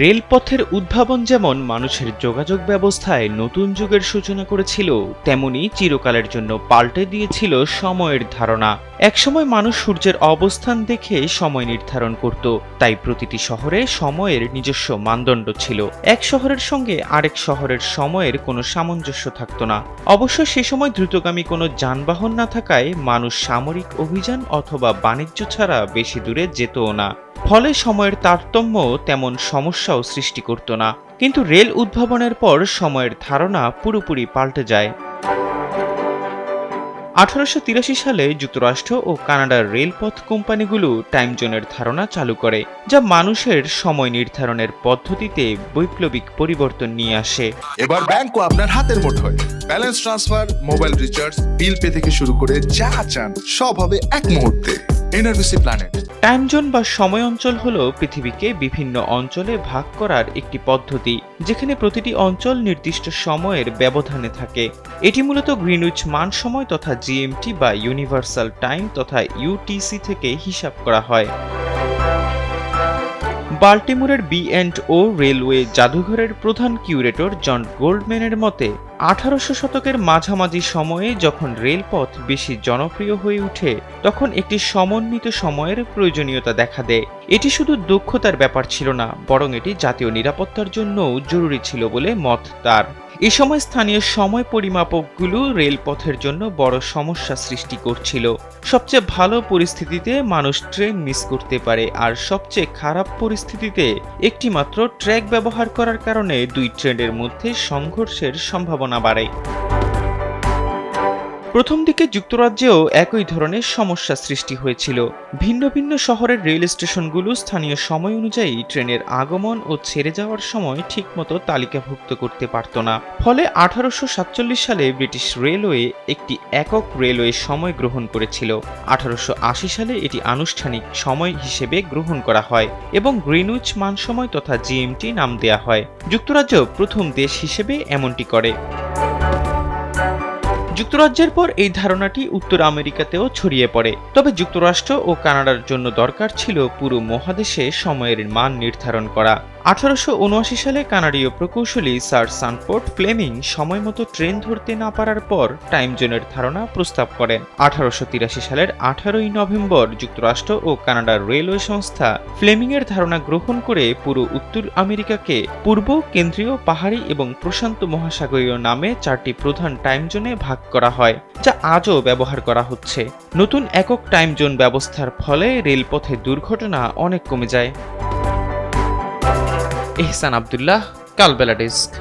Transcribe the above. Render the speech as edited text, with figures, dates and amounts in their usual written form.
রেলপথের উদ্ভাবন যেমন মানুষের যোগাযোগ ব্যবস্থায় নতুন যুগের সূচনা করেছিল, তেমনি চিরকালের জন্য পাল্টে দিয়েছিল সময়ের ধারণা। একসময় মানুষ সূর্যের অবস্থান দেখে সময় নির্ধারণ করত, তাই প্রতিটি শহরে সময়ের নিজস্ব মানদণ্ড ছিল। এক শহরের সঙ্গে আরেক শহরের সময়ের কোনো সামঞ্জস্য থাকত না। অবশ্য সে সময় দ্রুতগামী কোনো যানবাহন না থাকায় মানুষ সামরিক অভিযান অথবা বাণিজ্য ছাড়া বেশি দূরে যেতও না। ফলে সময়ের তারতম্য তেমন সমস্যাও সৃষ্টি করত না। কিন্তু রেল উদ্ভাবনের পর সময়ের ধারণা পুরোপুরি পাল্টে যায়। 1883 সালে যুক্তরাষ্ট্র ও কানাডার রেলপথ কোম্পানিগুলো টাইম জোনের ধারণা চালু করে, যা মানুষের সময় নির্ধারণের পদ্ধতিতে বৈপ্লবিক পরিবর্তন নিয়ে আসে। এবার ব্যাংকও আপনার হাতের মুঠোয়। Balance transfer, mobile recharge, bill pay থেকে শুরু করে যা চান সব হবে এক মুহূর্তে। NRBC planet. টাইম জোন বা সময় অঞ্চল হলো পৃথিবীকে বিভিন্ন অঞ্চলে ভাগ করার একটি পদ্ধতি, যেখানে প্রতিটি অঞ্চল নির্দিষ্ট সময়ের ব্যবধানে থাকে। এটি মূলত গ্রিনউইচ মান সময় তথা জিএমটি বা ইউনিভার্সাল টাইম তথা ইউটিসি থেকে হিসাব করা হয়। বাল্টিমোরের বি&ও রেলওয়ে জাদুঘরের প্রধান কিউরেটর জন গোল্ডম্যানের মতে 1800 শতকের মাঝামাঝি সময়ে যখন রেলপথ বেশি জনপ্রিয় হয়ে ওঠে, তখন একটি সমন্বিত সময়ের প্রয়োজনীয়তা দেখা দেয়। এটি শুধু দক্ষতার ব্যাপার ছিল না, বরং এটি জাতীয় নিরাপত্তার জন্যও জরুরি ছিল বলে মত তার। এ সময় স্থানীয় সময় পরিমাপকগুলো রেলপথের জন্য বড় সমস্যা সৃষ্টি করছিল। সবচেয়ে ভালো পরিস্থিতিতে মানুষ ট্রেন মিস করতে পারে, আর সবচেয়ে খারাপ পরিস্থিতিতে একটি মাত্র ট্র্যাক ব্যবহার করার কারণে দুই ট্রেনের মধ্যে সংঘর্ষের সম্ভাবনা বাড়ে। প্রথম দিকে যুক্তরাজ্যেও একই ধরনের সমস্যা সৃষ্টি হয়েছিল। ভিন্ন ভিন্ন শহরের রেল স্টেশনগুলো স্থানীয় সময় অনুযায়ী ট্রেনের আগমন ও ছেড়ে যাওয়ার সময় ঠিকমতো তালিকাভুক্ত করতে পারত না। ফলে 1847 সালে ব্রিটিশ রেলওয়ে একটি একক রেলওয়ে সময় গ্রহণ করেছিল। 1880 সালে এটি আনুষ্ঠানিক সময় হিসেবে গ্রহণ করা হয় এবং গ্রিনউইচ মান সময় তথা জিএমটি নাম দেয়া হয়। যুক্তরাজ্য প্রথম দেশ হিসেবে এমনটি করে। যুক্তরাজ্যের পর এই ধারণাটি উত্তর আমেরিকাতেও ছড়িয়ে পড়ে। তবে যুক্তরাষ্ট্র ও কানাডার জন্য দরকার ছিল পুরো মহাদেশে সময়ের মান নির্ধারণ করা। 1879 সালে কানাডীয় প্রকৌশলী স্যার সানফোর্ড ফ্লেমিং সময়মতো ট্রেন ধরতে না পারার পর টাইম জোনের ধারণা প্রস্তাব করেন। 1883 সালের 18 নভেম্বর যুক্তরাষ্ট্র ও কানাডার রেলওয়ে সংস্থা ফ্লেমিংয়ের ধারণা গ্রহণ করে পুরো উত্তর আমেরিকাকে পূর্ব, কেন্দ্রীয়, পাহাড়ি এবং প্রশান্ত মহাসাগরীয় নামে 4টি প্রধান টাইম জোনে ভাগ করা হয়, যা আজও ব্যবহার করা হচ্ছে। নতুন একক টাইম জোন ব্যবস্থার ফলে রেলপথে দুর্ঘটনা অনেক কমে যায়। এহসান আব্দুল্লাহ, কালবেলা ডেস্ক।